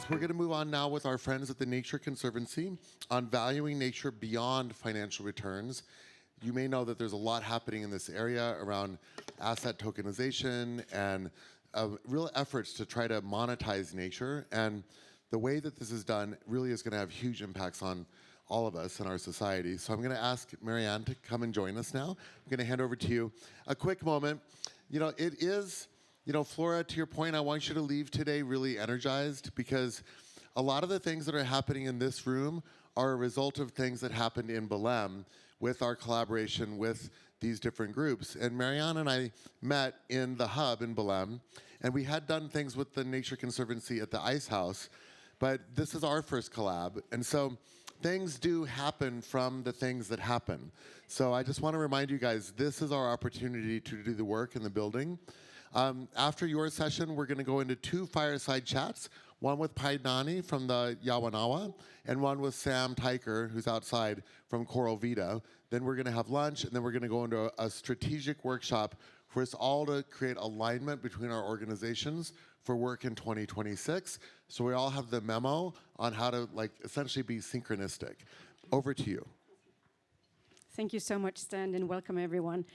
we're going to move on now with our friends at the Nature Conservancy on valuing nature beyond financial returns. You may know that there's a lot happening in this area around asset tokenization and real efforts to try to monetize nature. And the way that this is done really is going to have huge impacts on all of us in our society. So I'm going to ask Marianne to come and join us now. I'm going to hand over to you. A quick moment. You know, it is, you know, Flora, to your point, I want you to leave today really energized, because a lot of the things that are happening in this room are a result of things that happened in Belém with our collaboration with these different groups. And Marianne and I met in the hub in Belém, and we had done things with the Nature Conservancy at the Ice House, but this is our first collab. And so things do happen from the things that happen. So I just want to remind you guys, this is our opportunity to do the work in the building. After your session, we're going to go into 2 fireside chats, one with Paidani from the Yawanawa, and one with Sam Tyker, who's outside from Coral Vita. Then we're going to have lunch, and then we're going to go into a strategic workshop for us all to create alignment between our organizations for work in 2026. So we all have the memo on how to essentially be synchronistic. Over to you. Thank you so much, Stan, and welcome everyone.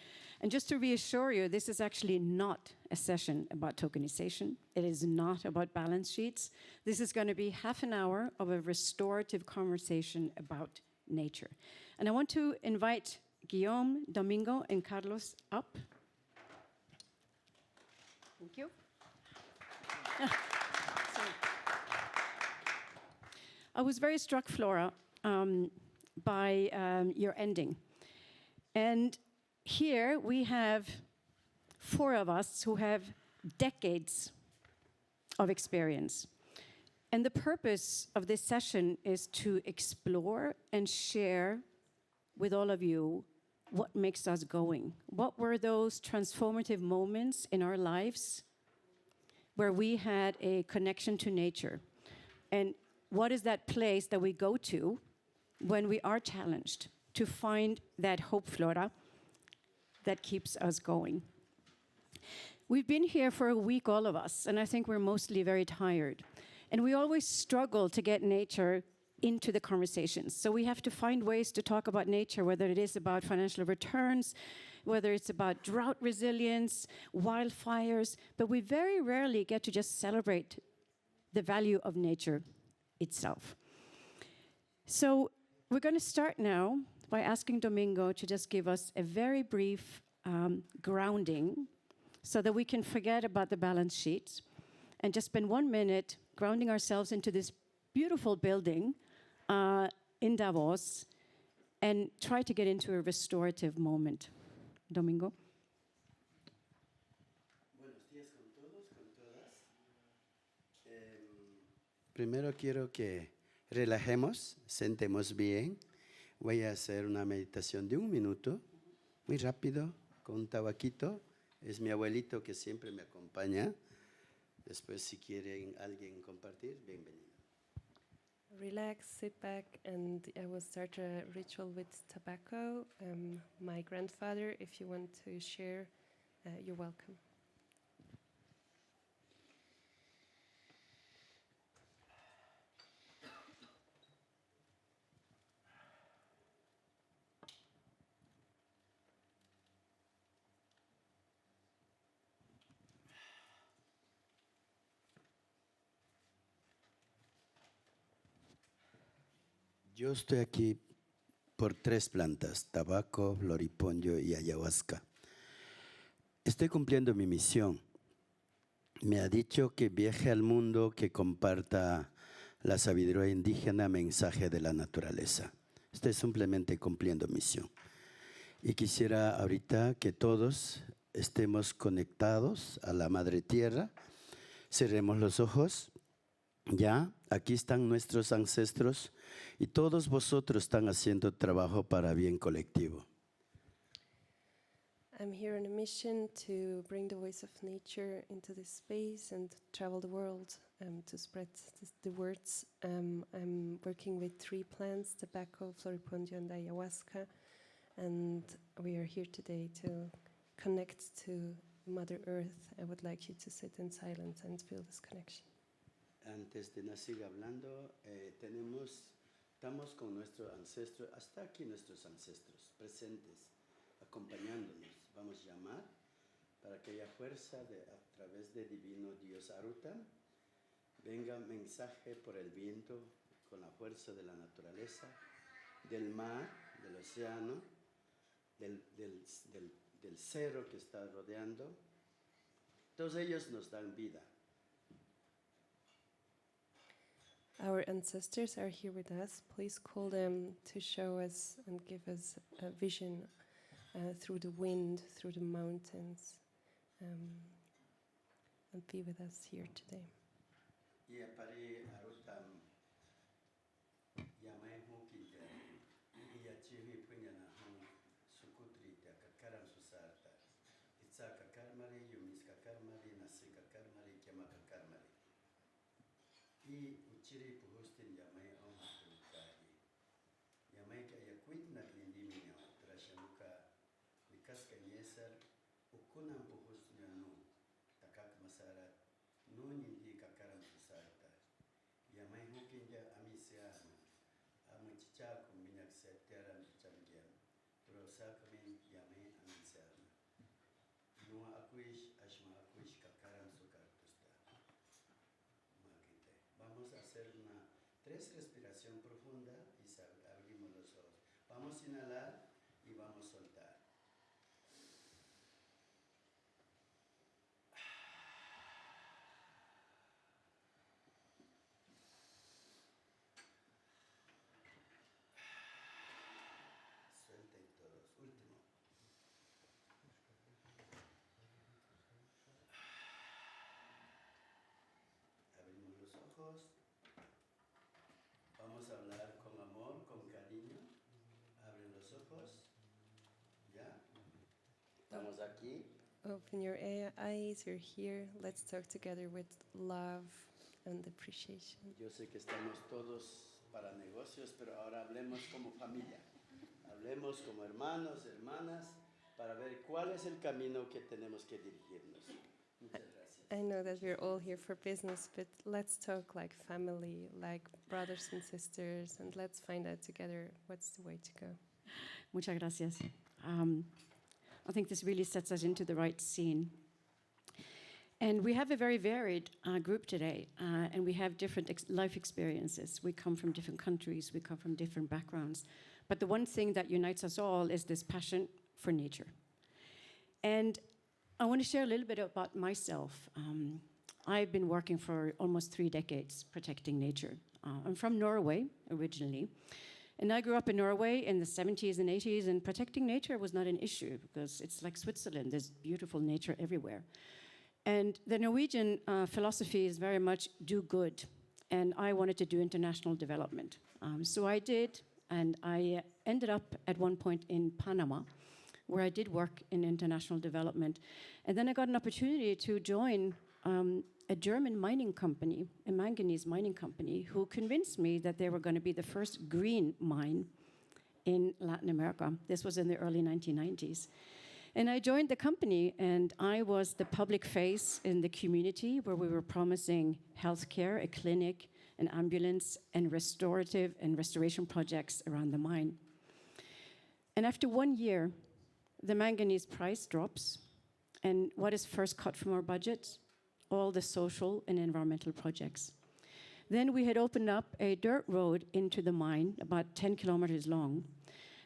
And just to reassure you, this is actually not a session about tokenization. It is not about balance sheets. This is going to be half an hour of a restorative conversation about nature. And I want to invite Guillaume, Domingo, and Carlos up. Thank you. I was very struck, Flora, by your ending. And here we have 4 of us who have decades of experience. And the purpose of this session is to explore and share with all of you what makes us going. What were those transformative moments in our lives where we had a connection to nature? And what is that place that we go to when we are challenged to find that hope, Flora, that keeps us going? We've been here for a week, all of us, and I think we're mostly very tired. And we always struggle to get nature into the conversations. So we have to find ways to talk about nature, whether it is about financial returns, whether it's about drought resilience, wildfires, but we very rarely get to just celebrate the value of nature itself. So we're going to start now by asking Domingo to just give us a very brief grounding so that we can forget about the balance sheet and just spend 1 minute grounding ourselves into this beautiful building in Davos and try to get into a restorative moment. Domingo. Buenos días con todos, con todas. Primero quiero que relajemos, sentemos bien. Voy a hacer una meditación de 1 minuto, muy rápido, con un tabaquito. Es mi abuelito que siempre me acompaña. Después, si quieren alguien compartir, bienvenido. Relax, sit back, and I will start a ritual with tobacco. My grandfather, if you want to share, you're welcome. Yo estoy aquí por 3 plantas, tabaco, floripondio y ayahuasca. Estoy cumpliendo mi misión. Me ha dicho que viaje al mundo, que comparta la sabiduría indígena, mensaje de la naturaleza. Estoy simplemente cumpliendo misión. Y quisiera ahorita que todos estemos conectados a la Madre Tierra. Cerremos los ojos. Ya, aquí están nuestros ancestros y todos vosotros están haciendo trabajo para bien colectivo. I'm here on a mission to bring the voice of nature into this space and travel the world to spread the words. I'm working with 3 plants, tobacco, floripondio, and ayahuasca, and we are here today to connect to Mother Earth. I would like you to sit in silence and feel this connection. Antes de no seguir hablando, estamos con nuestros ancestros, hasta aquí nuestros ancestros presentes, acompañándonos. Vamos a llamar para que haya fuerza a través de divino Dios Aruta, venga mensaje por el viento con la fuerza de la naturaleza, del mar, del océano, del cerro que está rodeando. Todos ellos nos dan vida. Our ancestors are here with us. Please call them to show us and give us a vision through the wind, through the mountains, and be with us here today. Vamos a hacer una 3 respiración profunda y abrimos los ojos. Vamos a inhalar y vamos a soltar. Suelten todos. Último. Abrimos los ojos. Vamos a hablar con amor, con cariño. Abren los ojos. ¿Ya? Estamos aquí. Open your eyes, you're here. Let's talk together with love and appreciation. Yo sé que estamos todos para negocios, pero ahora hablemos como familia. Hablemos como hermanos, hermanas, para ver cuál es el camino que tenemos que dirigirnos. Muchas gracias. I know that we're all here for business, but let's talk like family, like brothers and sisters, and let's find out together what's the way to go. Muchas gracias. I think this really sets us into the right scene. And we have a very varied group today, and we have different life experiences. We come from different countries, we come from different backgrounds. But the one thing that unites us all is this passion for nature. And I want to share a little bit about myself. I've been working for almost 3 decades protecting nature. I'm from Norway originally. And I grew up in Norway in the 70s and 80s, and protecting nature was not an issue because it's like Switzerland. There's beautiful nature everywhere. And the Norwegian philosophy is very much do good. And I wanted to do international development. So I did, and I ended up at one point in Panama, where I did work in international development. And then I got an opportunity to join a German mining company, a manganese mining company, who convinced me that they were going to be the first green mine in Latin America. This was in the early 1990s. And I joined the company, and I was the public face in the community where we were promising healthcare, a clinic, an ambulance, and restorative and restoration projects around the mine. And after 1 year, the manganese price drops, and what is first cut from our budget? All the social and environmental projects. Then we had opened up a dirt road into the mine, about 10 kilometers long.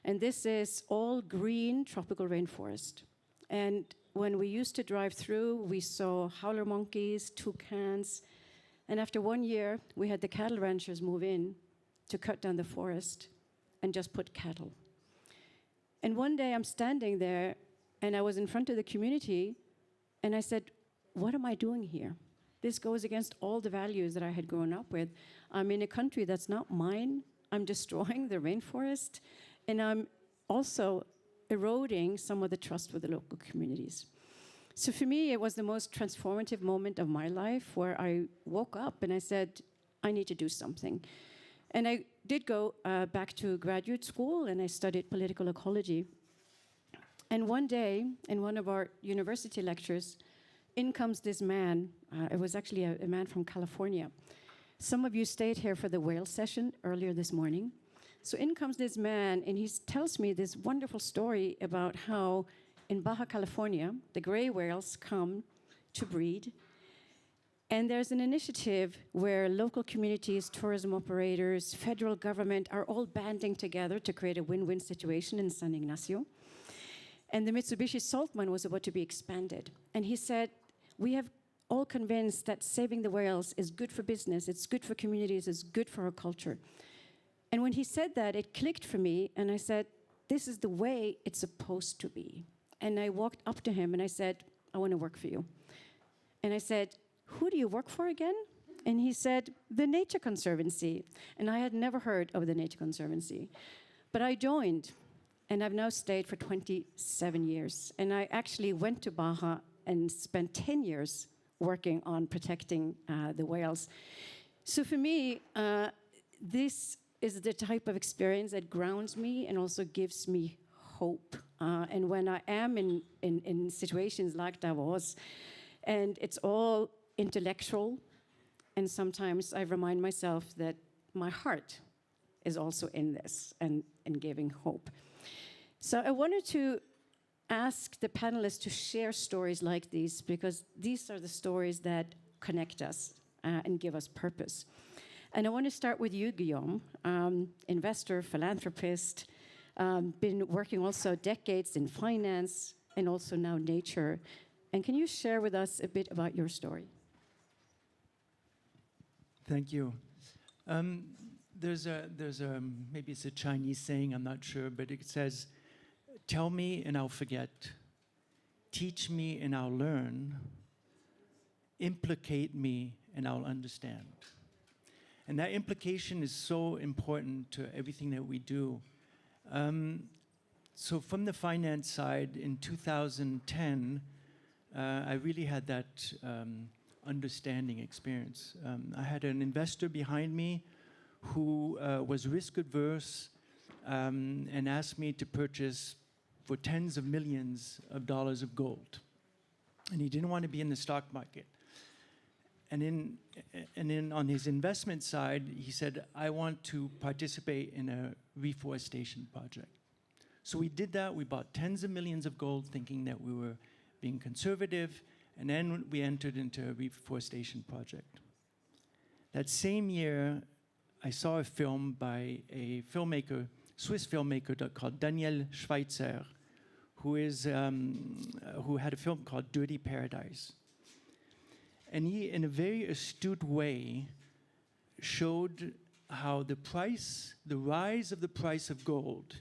And this is all green tropical rainforest. And when we used to drive through, we saw howler monkeys, toucans. And after 1 year, we had the cattle ranchers move in to cut down the forest and just put cattle. And one day I'm standing there, and I was in front of the community, and I said, what am I doing here? This goes against all the values that I had grown up with. I'm in a country that's not mine. I'm destroying the rainforest, and I'm also eroding some of the trust with the local communities. So for me, it was the most transformative moment of my life, where I woke up and I said, I need to do something. And I did go back to graduate school, and I studied political ecology. And one day, in one of our university lectures, in comes this man. It was actually a man from California. Some of you stayed here for the whale session earlier this morning. So in comes this man, and he tells me this wonderful story about how in Baja California, the gray whales come to breed. And there's an initiative where local communities, tourism operators, federal government are all banding together to create a win-win situation in San Ignacio. And the Mitsubishi salt mine was about to be expanded. And he said, we have all convinced that saving the whales is good for business, it's good for communities, it's good for our culture. And when he said that, it clicked for me, and I said, this is the way it's supposed to be. And I walked up to him and I said, I want to work for you. And I said, who do you work for again? And he said, the Nature Conservancy. And I had never heard of the Nature Conservancy. But I joined, and I've now stayed for 27 years. And I actually went to Baja and spent 10 years working on protecting the whales. So for me, this is the type of experience that grounds me and also gives me hope. And when I am in situations like Davos, and it's all intellectual, and sometimes I remind myself that my heart is also in this and giving hope. So I wanted to ask the panelists to share stories like these, because these are the stories that connect us and give us purpose. And I want to start with you, Guillaume, investor, philanthropist, been working also decades in finance and also now nature. And can you share with us a bit about your story? Thank you. There's a maybe it's a Chinese saying, I'm not sure, but it says, tell me and I'll forget, teach me and I'll learn, implicate me and I'll understand. And that implication is so important to everything that we do. So from the finance side, in 2010, I really had that understanding experience. I had an investor behind me who was risk adverse and asked me to purchase for tens of millions of dollars of gold. And he didn't want to be in the stock market. And then on his investment side, he said, I want to participate in a reforestation project. So we did that. We bought tens of millions of gold thinking that we were being conservative, and then we entered into a reforestation project. That same year, I saw a film by a filmmaker, Swiss filmmaker called Daniel Schweitzer, who had a film called Dirty Paradise. And he, in a very astute way, showed how the rise of the price of gold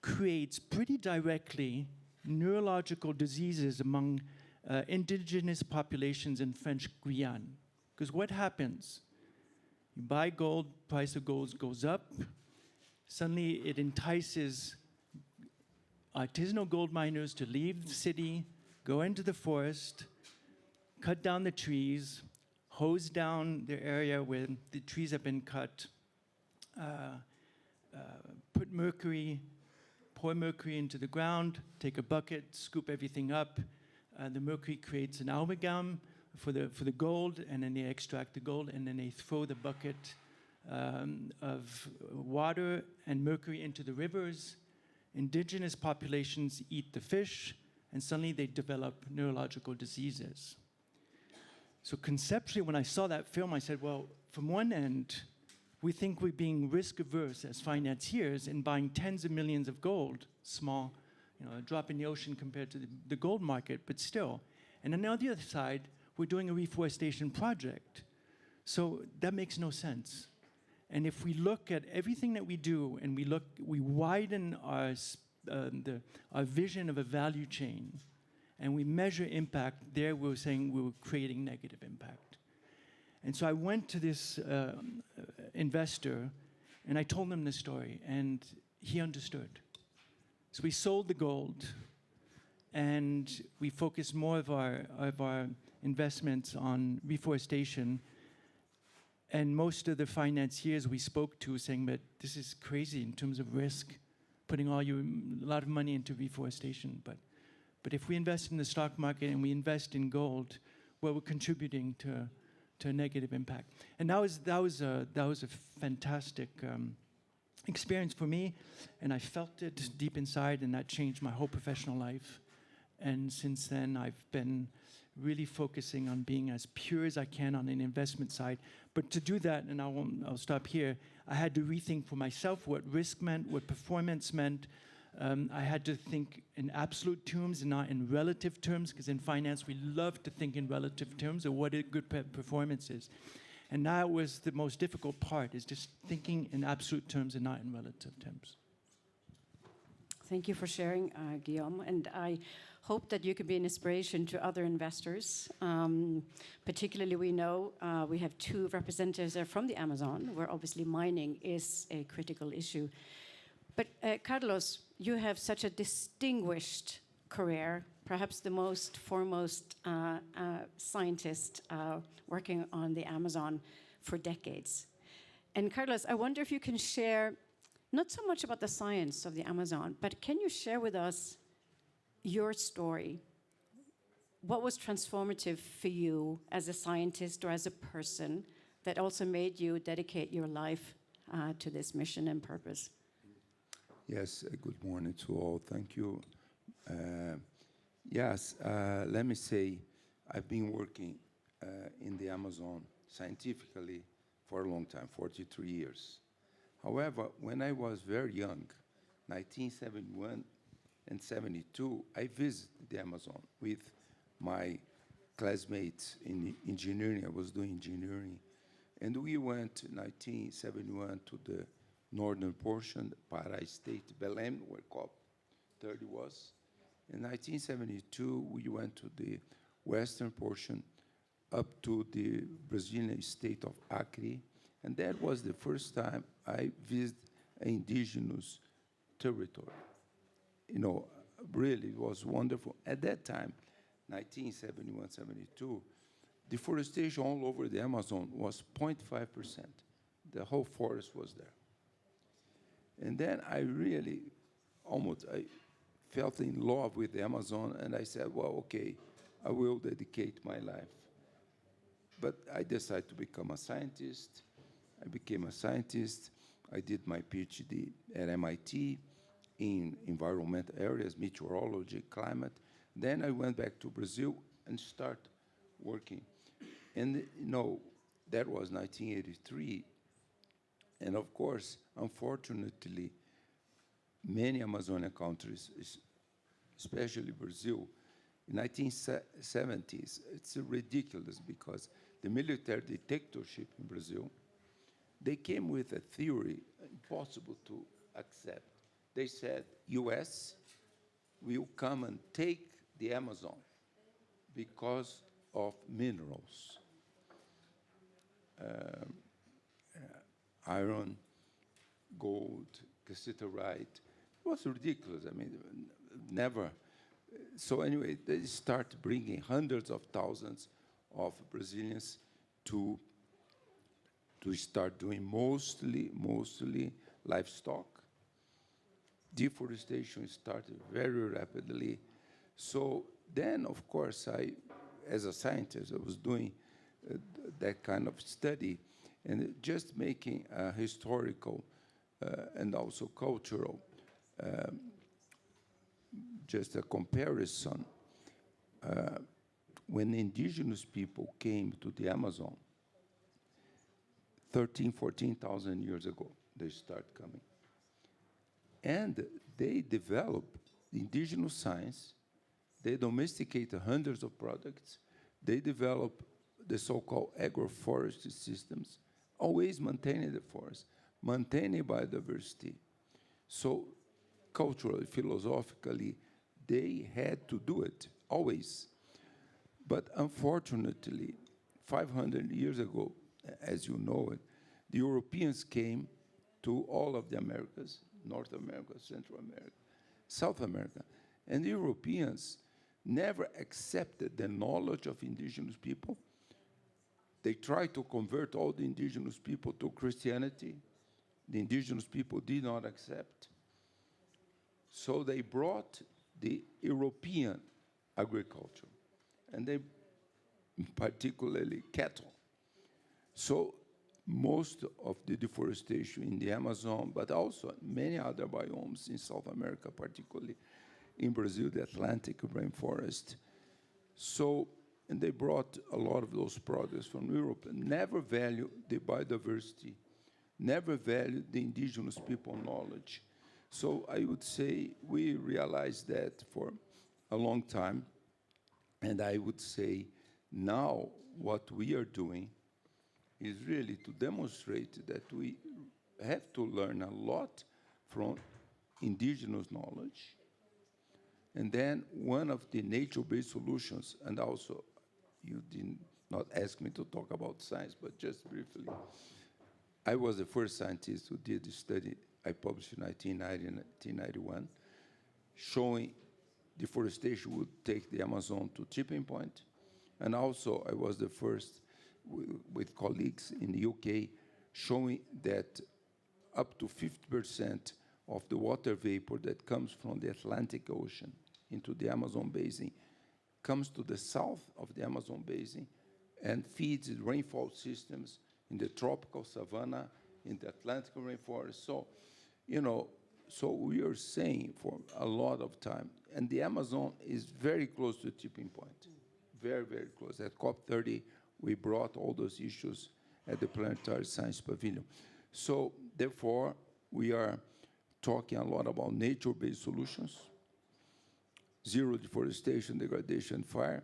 creates pretty directly neurological diseases among indigenous populations in French Guiana. Because what happens? You buy gold, price of gold goes up. Suddenly it entices artisanal gold miners to leave the city, go into the forest, cut down the trees, hose down the area where the trees have been cut, put mercury, pour mercury into the ground, take a bucket, scoop everything up. The mercury creates an amalgam for the gold, and then they extract the gold, and then they throw the bucket of water and mercury into the rivers. Indigenous populations eat the fish, and suddenly they develop neurological diseases. So conceptually, when I saw that film, I said, well, from one end, we think we're being risk-averse as financiers in buying tens of millions of gold, small, a drop in the ocean compared to the gold market, but still. And on the other side, we're doing a reforestation project. So that makes no sense. And if we look at everything that we do, and we widen our vision of a value chain, and we measure impact, there we're saying we're creating negative impact. And so I went to this investor, and I told him the story, and he understood. So we sold the gold, and we focused more of our investments on reforestation. And most of the financiers we spoke to saying that this is crazy in terms of risk, putting a lot of money into reforestation. But if we invest in the stock market and we invest in gold, well, we're contributing to to a negative impact. And that was a fantastic experience for me, and I felt it deep inside, and that changed my whole professional life. And since then, I've been really focusing on being as pure as I can on an investment side. But to do that, and I'll stop here, I had to rethink for myself what risk meant, what performance meant. I had to think in absolute terms and not in relative terms, because in finance we love to think in relative terms of what a good performance is. And that was the most difficult part, is just thinking in absolute terms and not in relative terms. Thank you for sharing, Guillaume. And I hope that you can be an inspiration to other investors. Particularly, we know we have 2 representatives there from the Amazon, where obviously mining is a critical issue. But Carlos, you have such a distinguished career, perhaps the most foremost scientist working on the Amazon for decades. And Carlos, I wonder if you can share not so much about the science of the Amazon, but can you share with us your story? What was transformative for you as a scientist or as a person that also made you dedicate your life to this mission and purpose? Yes, good morning to all. Thank you. Yes, let me say, I've been working in the Amazon scientifically for a long time, 43 years. However, when I was very young, 1971 and 72, I visited the Amazon with my classmates in engineering. I was doing engineering. And we went in 1971 to the northern portion, Pará State, Belém, where COP30 was. In 1972, we went to the western portion up to the Brazilian state of Acre. And that was the first time I visited an indigenous territory. You know, really, it was wonderful. At that time, 1971, 72, deforestation all over the Amazon was 0.5%. The whole forest was there. And then I really I felt in love with the Amazon, and I said, well, okay, I will dedicate my life. But I decided to become a scientist. I became a scientist. I did my PhD at MIT in environmental areas, meteorology, climate. Then I went back to Brazil and started working. And, you know, that was 1983. And of course, unfortunately, many Amazonian countries, especially Brazil, in 1970s, it's ridiculous because the military dictatorship in Brazil, they came with a theory impossible to accept. They said, US will come and take the Amazon because of minerals. Iron, gold, cassiterite. It was ridiculous. I mean, never. So anyway, they start bringing hundreds of thousands of Brazilians to start doing mostly livestock. Deforestation started very rapidly. So then, of course, as a scientist, I was doing that kind of study and just making a historical and also cultural, just a comparison. When indigenous people came to the Amazon, 14,000 years ago, they start coming. And they develop indigenous science. They domesticate hundreds of products. They develop the so-called agroforestry systems, always maintaining the forest, maintaining biodiversity. So culturally, philosophically, they had to do it, always. But unfortunately, 500 years ago, as you know it, the Europeans came to all of the Americas, North America, Central America, South America, and the Europeans never accepted the knowledge of indigenous people. They tried to convert all the indigenous people to Christianity. The indigenous people did not accept. So they brought the European agriculture, and they, particularly cattle. So most of the deforestation in the Amazon, but also many other biomes in South America, particularly in Brazil, the Atlantic rainforest. So, and they brought a lot of those products from Europe and never value the biodiversity, never value the indigenous people knowledge. So I would say we realized that for a long time, and I would say now what we are doing is really to demonstrate that we have to learn a lot from indigenous knowledge. And then one of the nature-based solutions, and also you did not ask me to talk about science, but just briefly, I was the first scientist who did the study I published in 1990 and 1991, showing deforestation would take the Amazon to tipping point. And also I was the first with colleagues in the UK showing that up to 50% of the water vapor that comes from the Atlantic Ocean into the Amazon basin comes to the south of the Amazon basin and feeds the rainfall systems in the tropical savanna, in the Atlantic rainforest. So, you know, so we are saying for a lot of time, and the Amazon is very close to the tipping point, very, very close. At COP30, we brought all those issues at the Planetary Science Pavilion. So therefore, we are talking a lot about nature-based solutions, zero deforestation, degradation, fire,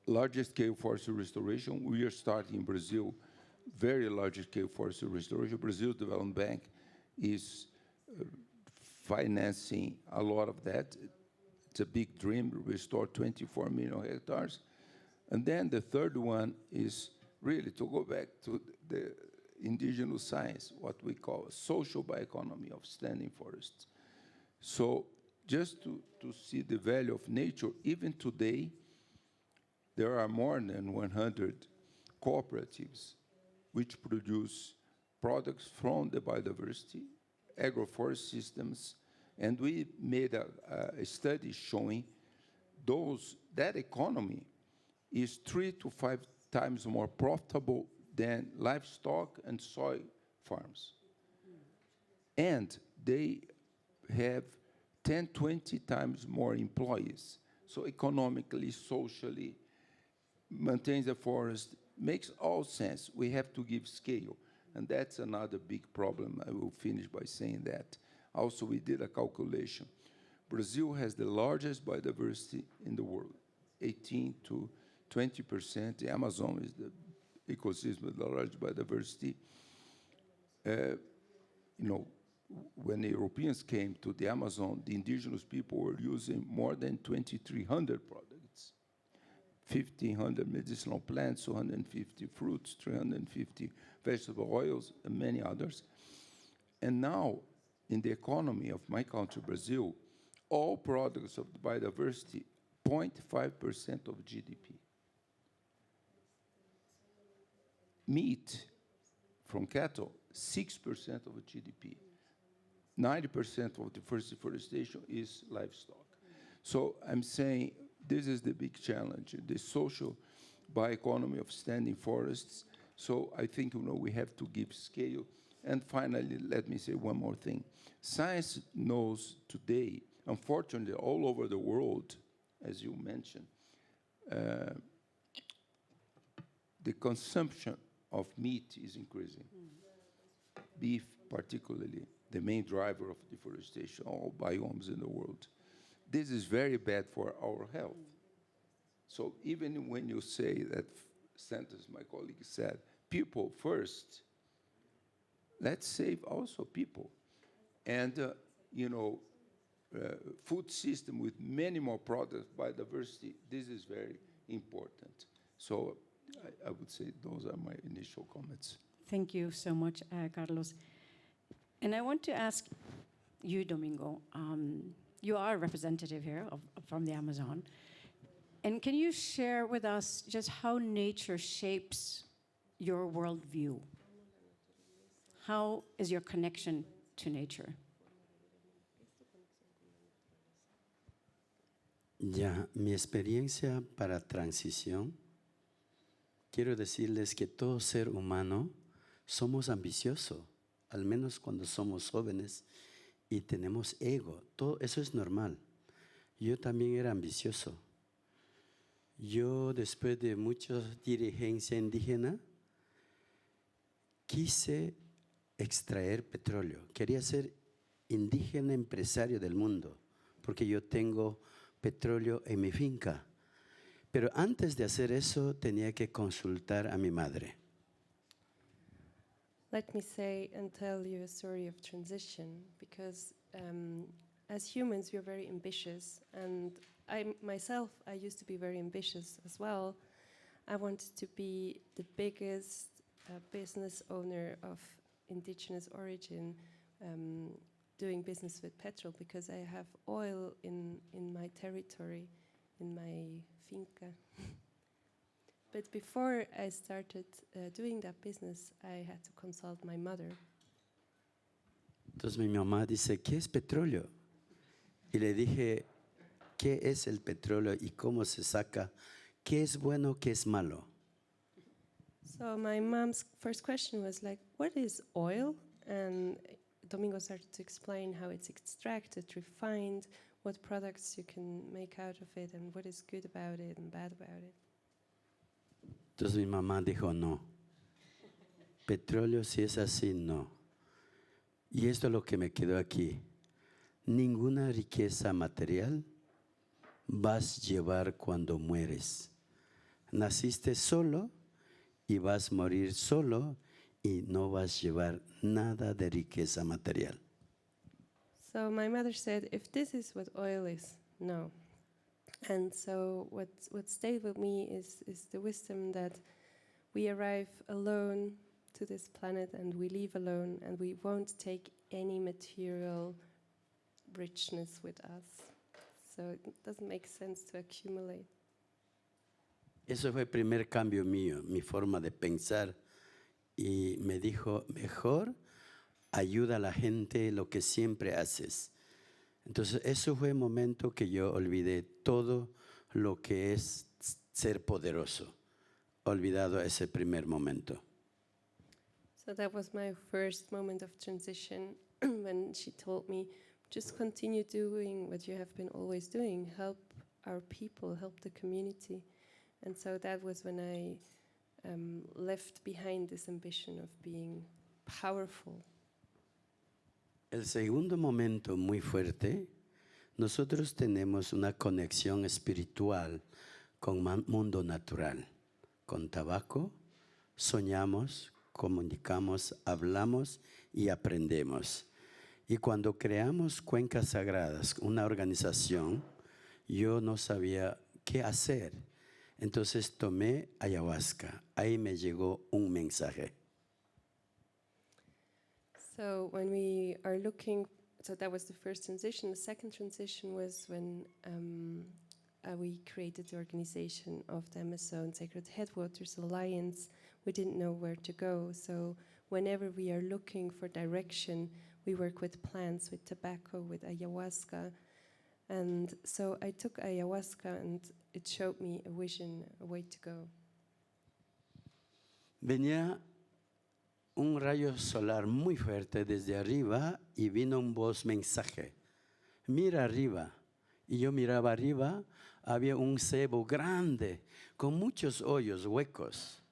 large-scale forestry restoration. We are starting in Brazil, very large-scale forestry restoration. Brazil's Development Bank is financing a lot of that. It's a big dream, restore 24 million hectares. And then the third one is really to go back to the indigenous science, what we call a social bioeconomy of standing forests. So just to see the value of nature, even today, there are more than 100 cooperatives which produce products from the biodiversity, agroforest systems, and we made a study showing that economy is 3 to 5 times more profitable than livestock and soy farms. And they have 10, 20 times more employees. So economically, socially, maintains the forest, makes all sense. We have to give scale. And that's another big problem. I will finish by saying that. Also, we did a calculation. Brazil has the largest biodiversity in the world, 18 to 20%. The Amazon is the ecosystem with the largest biodiversity. You know, when the Europeans came to the Amazon, the indigenous people were using more than 2,300 products, 1,500 medicinal plants, 250 fruits, 350 vegetable oils, and many others. And now, in the economy of my country, Brazil, all products of biodiversity, 0.5% of GDP. Meat from cattle, 6% of GDP. 90% of the first deforestation is livestock. So I'm saying this is the big challenge, the social bioeconomy of standing forests. So I think we have to give scale. And finally, let me say one more thing. Science knows today, unfortunately, all over the world, as you mentioned, the consumption of meat is increasing. Beef, particularly, the main driver of deforestation, all biomes in the world. This is very bad for our health. So even when you say that sentence my colleague said, people first, let's save also people. And, food system with many more products, biodiversity, this is very important. So I would say those are my initial comments. Thank you so much, Carlos. And I want to ask you, Domingo, you are a representative here from the Amazon. And can you share with us just how nature shapes your worldview? How is your connection to nature? Ya, mi experiencia para transición quiero decirles que todo ser humano somos ambiciosos, al menos cuando somos jóvenes y tenemos ego. Todo eso es normal. Yo también era ambicioso. Yo, después de mucha dirigencia indígena, quise extraer petróleo. Quería ser indígena empresario del mundo, porque yo tengo petróleo en mi finca. Pero antes de hacer eso, tenía que consultar a mi madre. Let me say and tell you a story of transition, because as humans, we're very ambitious, and I used to be very ambitious as well. I wanted to be the biggest business owner of indigenous origin, doing business with petrol, because I have oil in my territory, in my finca. But before I started doing that business, I had to consult my mother. Entonces mi mamá dice, ¿qué es petróleo? Y le dije, ¿qué es el petróleo y cómo se saca? ¿Qué es bueno, qué es malo? So my mom's first question was like, what is oil? And Domingo started to explain how it's extracted, refined, what products you can make out of it, and what is good about it and bad about it. Entonces mi mamá dijo, no. Petróleo, si es así, no. Y esto es lo que me quedó aquí. Ninguna riqueza material vas a llevar cuando mueres. Naciste solo y vas a morir solo y no vas a llevar nada de riqueza material. So my mother said, if this is what oil is, no. And so what stayed with me is the wisdom that we arrive alone to this planet and we leave alone, and we won't take any material richness with us. So it doesn't make sense to accumulate. Eso fue el primer cambio mío, mi forma de pensar. Y me dijo, mejor ayuda a la gente lo que siempre haces. Entonces, eso fue el momento que yo olvidé todo lo que es ser poderoso. Olvidado ese primer momento. So that was my first moment of transition when she told me, just continue doing what you have been always doing, help our people, help the community. And so that was when I left behind this ambition of being powerful. El segundo momento muy fuerte, nosotros tenemos una conexión espiritual con el mundo natural. Con tabaco soñamos, comunicamos, hablamos y aprendemos. Y cuando creamos Cuencas Sagradas, una organización, yo no sabía qué hacer. Entonces tomé ayahuasca. Ahí me llegó un mensaje. So when we are looking, so that was the first transition. The second transition was when we created the organization of the Amazon Sacred Headwaters Alliance. We didn't know where to go. So whenever we are looking for direction, we work with plants, with tobacco, with ayahuasca. And so I took ayahuasca and it showed me a vision, a way to go. Venía un rayo solar muy fuerte desde arriba y vino un voz mensaje. Mira arriba. Y yo miraba arriba, había un cebo grande con muchos hoyos, huecos.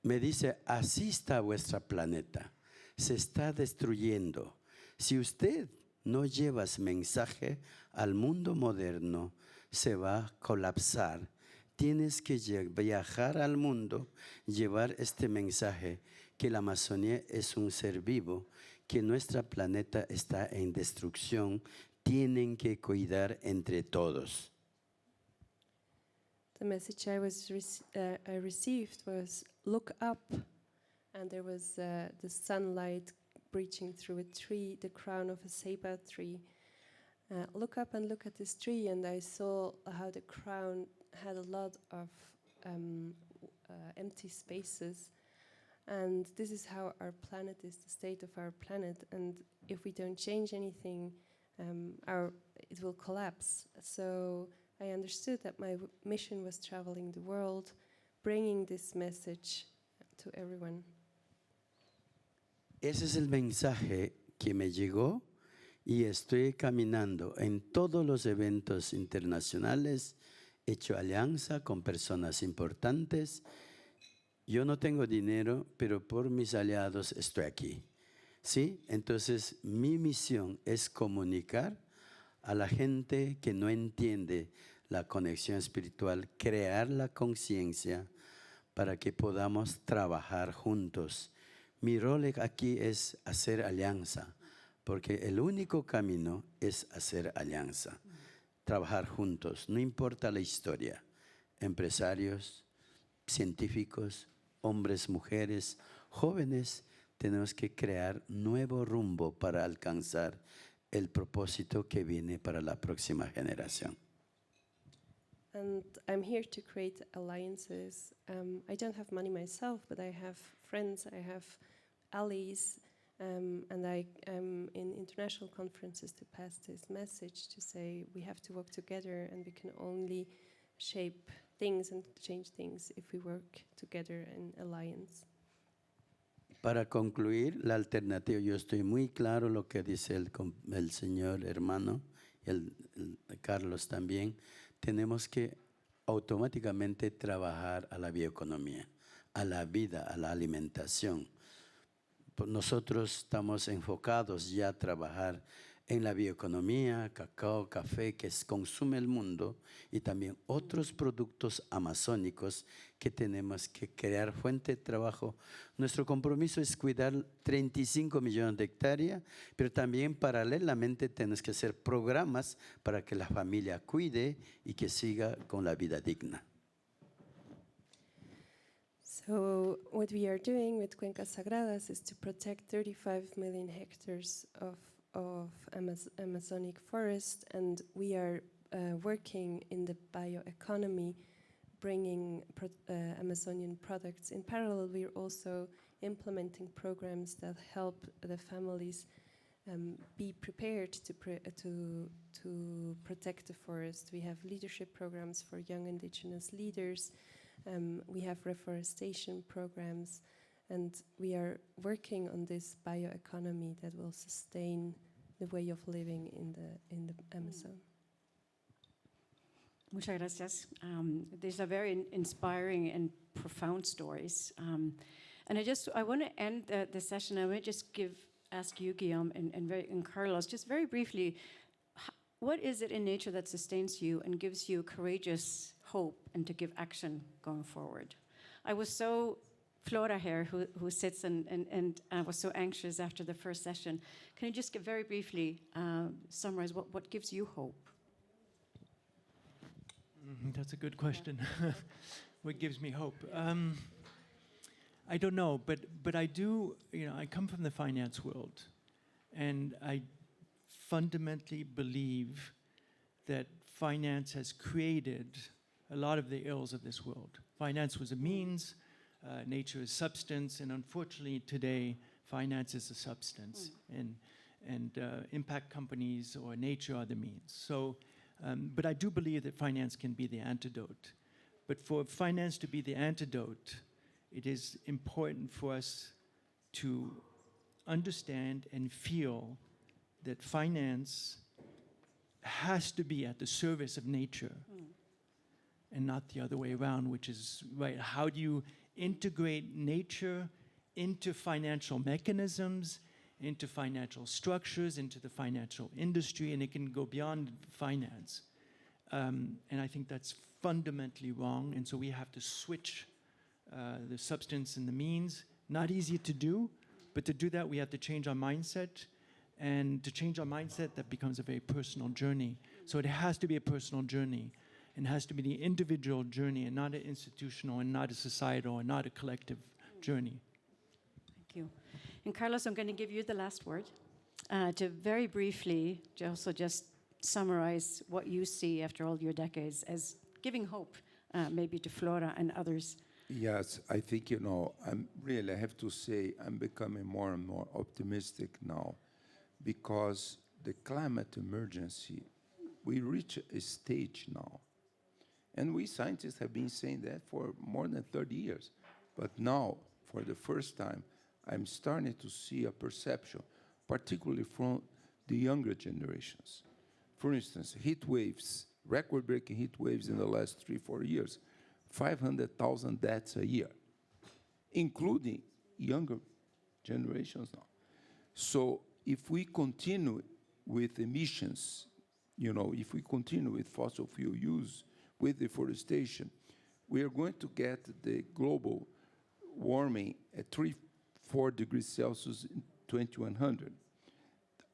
Me dice, así está vuestro planeta. Se está destruyendo. Si usted no lleva ese mensaje al mundo moderno, se va a colapsar. Tienes que viajar al mundo, llevar este mensaje, que la Amazonía es un ser vivo, que nuestro planeta está en destrucción, tienen que cuidar entre todos. The message I received was, look up, and there was the sunlight breaching through a tree, the crown of a ceiba tree. Look up and look at this tree, and I saw how the crown had a lot of empty spaces. And this is how our planet is, the state of our planet. And if we don't change anything, it will collapse. So I understood that my mission was traveling the world, bringing this message to everyone. Ese es el mensaje que me llegó y estoy caminando en todos los eventos internacionales, he hecho alianza con personas importantes. Yo no tengo dinero, pero por mis aliados estoy aquí. ¿Sí? Entonces, mi misión es comunicar a la gente que no entiende la conexión espiritual, crear la conciencia para que podamos trabajar juntos. Mi rol aquí es hacer alianza, porque el único camino es hacer alianza, trabajar juntos, no importa la historia, empresarios, científicos, hombres, mujeres, jóvenes, tenemos que crear nuevo rumbo para alcanzar el propósito que viene para la próxima generación. And I'm here to create alliances. I don't have money myself, but I have friends, I have allies, and I am in international conferences to pass this message to say we have to work together and we can only shape things and change things if we work together in alliance. Para concluir, la alternativa, yo estoy muy claro lo que dice el señor hermano, el Carlos también, tenemos que automáticamente trabajar a la bioeconomía, a la vida, a la alimentación. Nosotros estamos enfocados ya a trabajar en la bioeconomía, cacao, café, que consume el mundo, y también otros productos amazónicos que tenemos que crear fuente de trabajo. Nuestro compromiso es cuidar 35 millones de hectáreas, pero también paralelamente tenemos que hacer programas para que la familia cuide y que siga con la vida digna. So what we are doing with Cuencas Sagradas is to protect 35 million hectares of Amazonic forest, and we are working in the bioeconomy, bringing Amazonian products. In parallel, we are also implementing programs that help the families be prepared to protect the forest. We have leadership programs for young indigenous leaders. We have reforestation programs, and we are working on this bioeconomy that will sustain the way of living in the Amazon. Muchas gracias. These are very inspiring and profound stories. And I want to end the session. I want to just ask you, Guillaume, and Carlos, just very briefly, what is it in nature that sustains you and gives you courageous hope and to give action going forward? I was so, Flora here, who sits and was so anxious after the first session. Can you just very briefly summarize what gives you hope? That's a good question. What gives me hope? I don't know, but I do, I come from the finance world, and I fundamentally believe that finance has created a lot of the ills of this world. Finance was a means, nature is substance, and unfortunately today, finance is a substance, and impact companies or nature are the means. So, but I do believe that finance can be the antidote. But for finance to be the antidote, it is important for us to understand and feel that finance has to be at the service of nature and not the other way around, which is right. How do you integrate nature into financial mechanisms, into financial structures, into the financial industry, and it can go beyond finance. And I think that's fundamentally wrong, and so we have to switch the substance and the means. Not easy to do, but to do that we have to change our mindset, and to change our mindset that becomes a very personal journey. So it has to be a personal journey, and has to be the individual journey, and not an institutional, and not a societal, and not a collective journey. Thank you. And Carlos, I'm going to give you the last word to very briefly also just summarize what you see after all your decades as giving hope maybe to Flora and others. Yes, I think, I have to say, I'm becoming more and more optimistic now, because the climate emergency, we reach a stage now And we scientists have been saying that for more than 30 years. But now, for the first time, I'm starting to see a perception, particularly from the younger generations. For instance, heat waves, record-breaking heat waves in the last 3-4 years, 500,000 deaths a year, including younger generations now. So if we continue with emissions, if we continue with fossil fuel use, with deforestation, we are going to get the global warming at 4 degrees Celsius in 2100.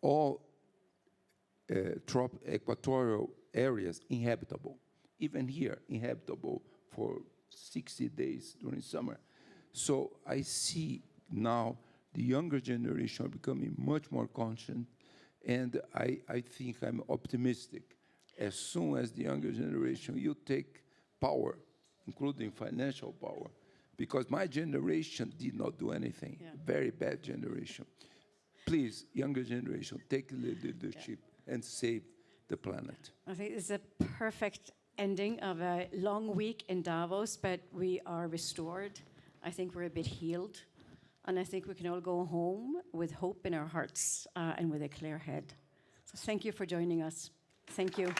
All equatorial areas inhabitable, even here, inhabitable for 60 days during summer. So I see now the younger generation are becoming much more conscious, and I think I'm optimistic. As soon as the younger generation, you take power, including financial power, because my generation did not do anything. Yeah. Very bad generation. Please, younger generation, take leadership and save the planet. I think it's a perfect ending of a long week in Davos, but we are restored. I think we're a bit healed. And I think we can all go home with hope in our hearts and with a clear head. So thank you for joining us. Thank you.